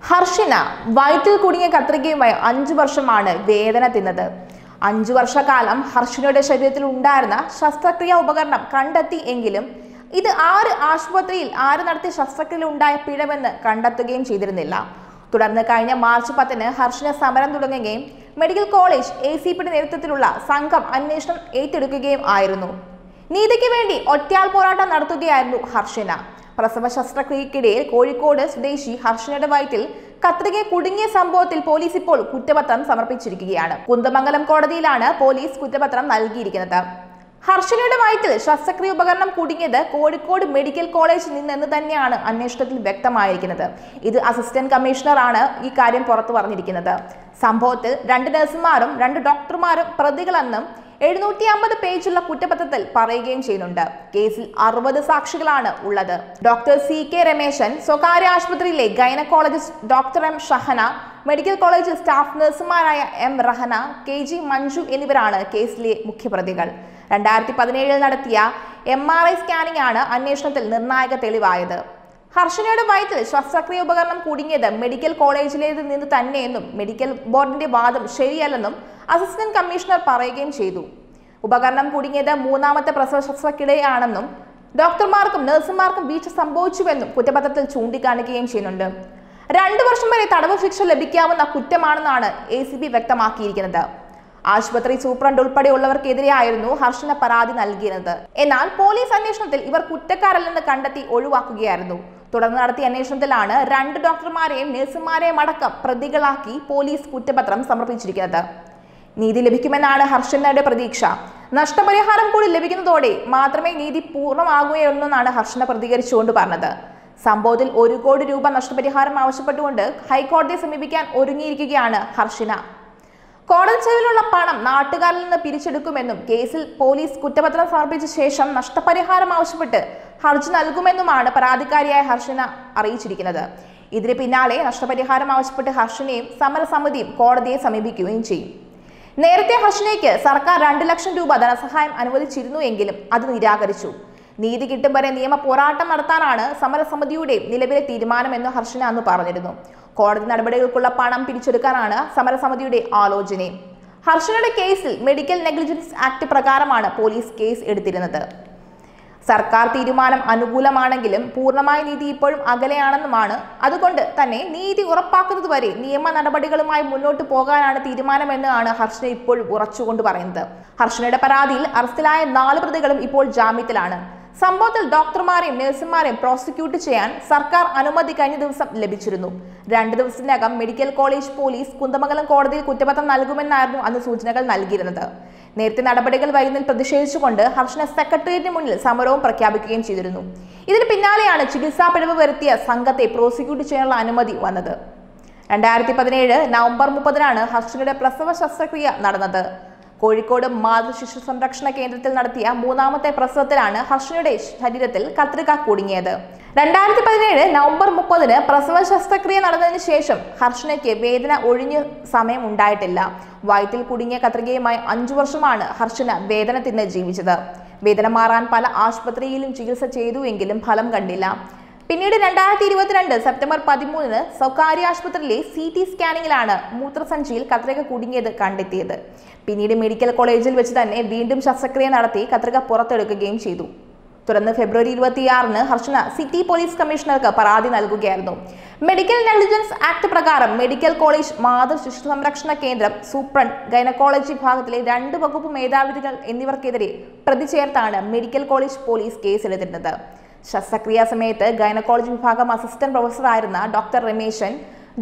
ഹർഷിന വയറ്റിൽ കുടുങ്ങിയ കത്രികയുമായി 5 വർഷമാണ് വേദന തിന്നത്. 5 വർഷക്കാലം ഹർഷിനയുടെ ശരീരത്തിൽ ഉണ്ടായിരുന്ന ശസ്ത്രക്രിയാ ഉപകരണം കണ്ടെത്തി എങ്കിലും ഇത് ആശുപത്രിയിൽ നടത്തിയ ശസ്ത്രക്രിയയിൽ ഉണ്ടായ പിഴവെന്ന് കണ്ടെത്തുകയും ചെയ്തിരുന്നില്ല. തുടർന്ന് കഴിഞ്ഞ മാർച്ച് 10-ന് ഹർഷിന സമരം തുടങ്ങുകയും മെഡിക്കൽ കോളേജ് ACPയുടെ നേതൃത്വത്തിലുള്ള സംഘം അന്വേഷണം ഏറ്റെടുക്കുകയും ആയിരുന്നു. നീതിക്ക് വേണ്ടി ഒറ്റയാൾ പോരാട്ടം നടത്തുകയായിരുന്നു ഹർഷിന. പ്രസവ ശസ്ത്രക്രിയക്കിടയിൽ കോഴിക്കോട് സ്വദേശി ഹർഷിനയുടെ വയറ്റിൽ കത്രിക കുടുങ്ങിയ സംഭവത്തിൽ പോലീസ് ഇപ്പോൾ കുറ്റപത്രം സമർപ്പിച്ചിരിക്കുകയാണ്. കുന്ദമംഗലം കോടതിയിലാണ് പോലീസ് കുറ്റപത്രം നൽകിയിരിക്കുന്നത്. ഹർഷിനയുടെ വയറ്റിൽ ശസ്ത്രക്രിയ ഉപകരണം കുടുങ്ങിയത് കോഴിക്കോട് മെഡിക്കൽ കോളേജിൽ നിന്നെന്ന് തന്നെയാണ് അന്വേഷണത്തിൽ വ്യക്തമായിരിക്കുന്നത്. ഇത് അസിസ്റ്റന്റ് കമ്മീഷണറാണ് ഈ കാര്യം പുറത്തു പറഞ്ഞിരിക്കുന്നത്. സംഭവത്തിൽ 2 നഴ്സുമാരും 2 ഡോക്ടർമാരും പ്രതികളെന്നും 750 പേജുള്ള കുറ്റപത്രത്തിൽ പറയുകയും ചെയ്യുന്നുണ്ട്. കേസിൽ 60 സാക്ഷികളാണ് ഉള്ളത്. ഡോക്ടർ CK രമേശൻ, സ്വകാര്യ ആശുപത്രിയിലെ gynaecologist doctor M Shahana, medical കോളേജിൽ സ്റ്റാഫ് നഴ്സുമാരായ M റഹന, KG മഞ്ജു എന്നിവരാണ് കേസിലെ മുഖ്യപ്രതികൾ. 2017 നടത്തിയ MRI സ്കാനിംഗ് ആണ് അന്വേഷണത്തിൽ നിർണായക തെളിവായത്. ഹർഷിനയുടെ വയറ്റിൽ ശസ്ത്രക്രിയ ഉപകരണം കുടുങ്ങിയത് മെഡിക്കൽ കോളേജിലേതിൽ നിന്ന് തന്നെയെന്നും മെഡിക്കൽ ബോർഡിന്റെ വാദം ശരിയല്ലെന്നും അസിസ്റ്റന്റ് കമ്മീഷണർ പറയുകയും ചെയ്തു. ഉപകരണം കുടുങ്ങിയത് 3ാമത്തെ പ്രസവ ശസ്ത്രക്രിയയാണെന്നും ഡോക്ടർമാർക്കും നഴ്സുമാർക്കും വീഴ്ച സംഭവിച്ചുവെന്നും കുറ്റപത്രത്തിൽ ചൂണ്ടിക്കാണിക്കുകയും ചെയ്യുന്നുണ്ട്. 2 വർഷം വരെ തടവ് ശിക്ഷ ലഭിക്കാവുന്ന കുറ്റമാണെന്നാണ് ACP വ്യക്തമാക്കിയിരിക്കുന്നത്. ആശുപത്രി സൂപ്രണ്ട് ഉൾപ്പെടെയുള്ളവർക്കെതിരെയായിരുന്നു ഹർഷിന പരാതി നൽകിയിരുന്നത്. എന്നാൽ പോലീസ് അന്വേഷണത്തിൽ ഇവർ കുറ്റക്കാരല്ലെന്ന് കണ്ടെത്തി ഒഴിവാക്കുകയായിരുന്നു. തുടർന്ന് നടത്തിയ അന്വേഷണത്തിലാണ് 2 ഡോക്ടർമാരെയും നഴ്സുമാരെയും അടക്കം പ്രതികളാക്കി പോലീസ് കുറ്റപത്രം സമർപ്പിച്ചിരിക്കുന്നത്. നീതി ലഭിക്കുമെന്നാണ് ഹർഷിനയുടെ പ്രതീക്ഷ. നഷ്ടപരിഹാരം കൂടി ലഭിക്കുന്നതോടെ മാത്രമേ നീതി പൂർണ്ണമാകുകയുള്ളൂവെന്നാണ് ഹർഷിന പ്രതികരിച്ചുകൊണ്ട് പറഞ്ഞത്. സംഭവത്തിൽ 1 കോടി രൂപ നഷ്ടപരിഹാരം ആവശ്യപ്പെട്ടുകൊണ്ട് ഹൈക്കോടതിയെ സമീപിക്കാൻ ഒരുങ്ങിയിരിക്കുകയാണ് ഹർഷിന. കോടതി ചെലവിലുള്ള പണം നാട്ടുകാരിൽ നിന്ന് പിരിച്ചെടുക്കുമെന്നും കേസിൽ പോലീസ് കുറ്റപത്രം സമർപ്പിച്ച ശേഷം നഷ്ടപരിഹാരം ആവശ്യപ്പെട്ട് ഹർജി നൽകുമെന്നുമാണ് പരാതിക്കാരിയായ ഹർഷിന അറിയിച്ചിരിക്കുന്നത്. ഇതിന് പിന്നാലെ നഷ്ടപരിഹാരം ആവശ്യപ്പെട്ട് ഹർഷിനയും സമരസമിതിയും കോടതിയെ സമീപിക്കുകയും ചെയ്യും. നേരത്തെ ഹർഷിനയ്ക്ക് സർക്കാർ 2 ലക്ഷം രൂപ ധനസഹായം അനുവദിച്ചിരുന്നു എങ്കിലും അത് നിരാകരിച്ചു. നീതി കിട്ടും വരെ നിയമ പോരാട്ടം നടത്താനാണ് സമരസമിതിയുടെ നിലവിലെ തീരുമാനമെന്ന് ഹർഷിന അന്ന് പറഞ്ഞിരുന്നു. കോടതി നടപടികൾക്കുള്ള പണം പിരിച്ചെടുക്കാനാണ് സമരസമിതിയുടെ ആലോചന. ഹർഷിനയുടെ കേസിൽ മെഡിക്കൽ നെഗ്ലിജൻസ് ആക്ട് പ്രകാരമാണ് പോലീസ് കേസ് എടുത്തിരുന്നത്. സർക്കാർ തീരുമാനം അനുകൂലമാണെങ്കിലും പൂർണ്ണമായ നീതി ഇപ്പോഴും അകലെയാണെന്നുമാണ്. അതുകൊണ്ട് തന്നെ നീതി ഉറപ്പാക്കുന്നതുവരെ നിയമ നടപടികളുമായി മുന്നോട്ട് പോകാനാണ് തീരുമാനമെന്നാണ് ഹർഷിന ഇപ്പോഴും ഉറച്ചുകൊണ്ട് പറയുന്നത്. ഹർഷിനയുടെ പരാതിയിൽ അറസ്റ്റിലായ 4 പ്രതികളും ഇപ്പോൾ ജാമ്യത്തിലാണ്. സംഭവത്തിൽ ഡോക്ടർമാരെയും നഴ്സുമാരെയും പ്രോസിക്യൂട്ട് ചെയ്യാൻ സർക്കാർ അനുമതി കഴിഞ്ഞ ദിവസം ലഭിച്ചിരുന്നു. 2 ദിവസത്തിനകം മെഡിക്കൽ കോളേജ് പോലീസ് കുന്ദമംഗലം കോടതിയിൽ കുറ്റപത്രം നൽകുമെന്നായിരുന്നു അന്ന് സൂചനകൾ നൽകിയിരുന്നത്. നേരത്തെ നടപടികൾ വൈകുന്നതിൽ പ്രതിഷേധിച്ചുകൊണ്ട് ഹർഷിന സെക്രട്ടേറിയറ്റിന് മുന്നിൽ സമരവും പ്രഖ്യാപിക്കുകയും ചെയ്തിരുന്നു. ഇതിന് പിന്നാലെയാണ് ചികിത്സാ പിഴവ് വരുത്തിയ സംഘത്തെ പ്രോസിക്യൂട്ട് ചെയ്യാനുള്ള അനുമതി വന്നത്. 2017 നവംബർ 30-നാണ് ഹർഷിനയുടെ പ്രസവ ശസ്ത്രക്രിയ നടന്നത്. കോഴിക്കോട് മാതൃശിശു സംരക്ഷണ കേന്ദ്രത്തിൽ നടത്തിയ 3ാമത്തെ പ്രസവത്തിലാണ് ഹർഷിനയുടെ ശരീരത്തിൽ കത്രിക കുടുങ്ങിയത്. 2017 നവംബർ 30-ന് പ്രസവ ശസ്ത്രക്രിയ നടന്നതിന് ശേഷം ഹർഷിനയ്ക്ക് വേദന ഒഴിഞ്ഞ സമയം ഉണ്ടായിട്ടില്ല. വയറ്റിൽ കുടുങ്ങിയ കത്രികയുമായി 5 വർഷമാണ് ഹർഷിന വേദന തിന്ന് ജീവിച്ചത്. വേദന മാറാൻ പല ആശുപത്രിയിലും ചികിത്സ ചെയ്തുവെങ്കിലും ഫലം കണ്ടില്ല. പിന്നീട് 2022 സെപ്റ്റംബർ 13-ന് സ്വകാര്യ ആശുപത്രിയിലെ CT സ്കാനിങ്ങിലാണ് മൂത്രസഞ്ചിയിൽ കത്രിക കുടുങ്ങിയത് കണ്ടെത്തിയത്. പിന്നീട് മെഡിക്കൽ കോളേജിൽ വെച്ച് തന്നെ വീണ്ടും ശസ്ത്രക്രിയ നടത്തി കത്രിക പുറത്തെടുക്കുകയും ചെയ്തു. തുടർന്ന് ഫെബ്രുവരി 26-ന് ഹർഷിന സിറ്റി പോലീസ് കമ്മീഷണർക്ക് പരാതി നൽകുകയായിരുന്നു. മെഡിക്കൽ നെഗ്ലിജൻസ് ആക്ട് പ്രകാരം മെഡിക്കൽ കോളേജ് മാതൃശിശു സംരക്ഷണ കേന്ദ്രം സൂപ്രണ്ട്, ഗൈനക്കോളജി വിഭാഗത്തിലെ 2 വകുപ്പ് മേധാവികൾ എന്നിവർക്കെതിരെ പ്രതി ചേർത്താണ് മെഡിക്കൽ കോളേജ് പോലീസ് കേസെടുത്തിരുന്നത്. ശസ്ത്രക്രിയാ സമയത്ത് ഗൈനക്കോളജി വിഭാഗം അസിസ്റ്റന്റ് പ്രൊഫസറായിരുന്ന doctor Rameshan,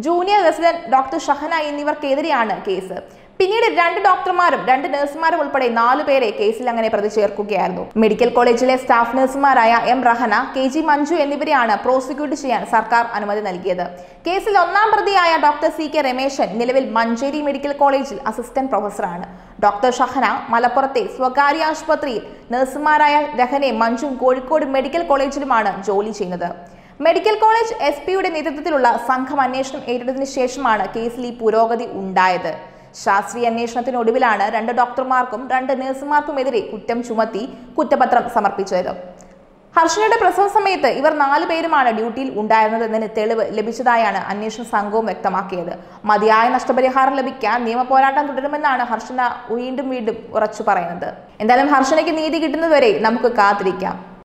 junior resident doctor Shahana എന്നിവർക്കെതിരെയാണ് കേസ്. പിന്നീട് 2 ഡോക്ടർമാരും 2 നഴ്സുമാരും ഉൾപ്പെടെ 4 പേരെ കേസിൽ അങ്ങനെ പ്രതി ചേർക്കുകയായിരുന്നു. മെഡിക്കൽ കോളേജിലെ സ്റ്റാഫ് നഴ്സുമാരായ M റഹന, KG മഞ്ജു എന്നിവരെയാണ് പ്രോസിക്യൂട്ട് ചെയ്യാൻ സർക്കാർ അനുമതി നൽകിയത്. കേസിൽ 1ാം പ്രതിയായ ഡോക്ടർ CK രമേശൻ നിലവിൽ മഞ്ചേരി മെഡിക്കൽ കോളേജിൽ അസിസ്റ്റന്റ് പ്രൊഫസറാണ്. ഡോക്ടർ ഷഹന മലപ്പുറത്തെ സ്വകാര്യ ആശുപത്രിയിൽ നഴ്സുമാരായ രഹനയും മഞ്ജുവും കോഴിക്കോട് മെഡിക്കൽ കോളേജിലുമാണ് ജോലി ചെയ്യുന്നത്. മെഡിക്കൽ കോളേജ് SP-യുടെ നേതൃത്വത്തിലുള്ള സംഘം അന്വേഷണം ഏറ്റെടുത്തതിനു ശേഷമാണ് കേസിൽ ഈ പുരോഗതി ഉണ്ടായത്. ശാസ്ത്രീയ അന്വേഷണത്തിനൊടുവിലാണ് 2 ഡോക്ടർമാർക്കും 2 നഴ്സുമാർക്കുമെതിരെ കുറ്റം ചുമത്തി കുറ്റപത്രം സമർപ്പിച്ചത്. ഹർഷനയുടെ പ്രസവ സമയത്ത് ഇവർ 4 പേരുമാണ് ഡ്യൂട്ടിയിൽ ഉണ്ടായിരുന്നതെന്നതിന് തെളിവ് ലഭിച്ചതായാണ് അന്വേഷണ സംഘവും വ്യക്തമാക്കിയത്. മതിയായ നഷ്ടപരിഹാരം ലഭിക്കാൻ നിയമ പോരാട്ടം തുടരുമെന്നാണ് ഹർഷന വീണ്ടും ഉറച്ചു പറയുന്നത്. എന്തായാലും ഹർഷനയ്ക്ക് നീതി കിട്ടുന്നതുവരെ നമുക്ക് കാത്തിരിക്കാം.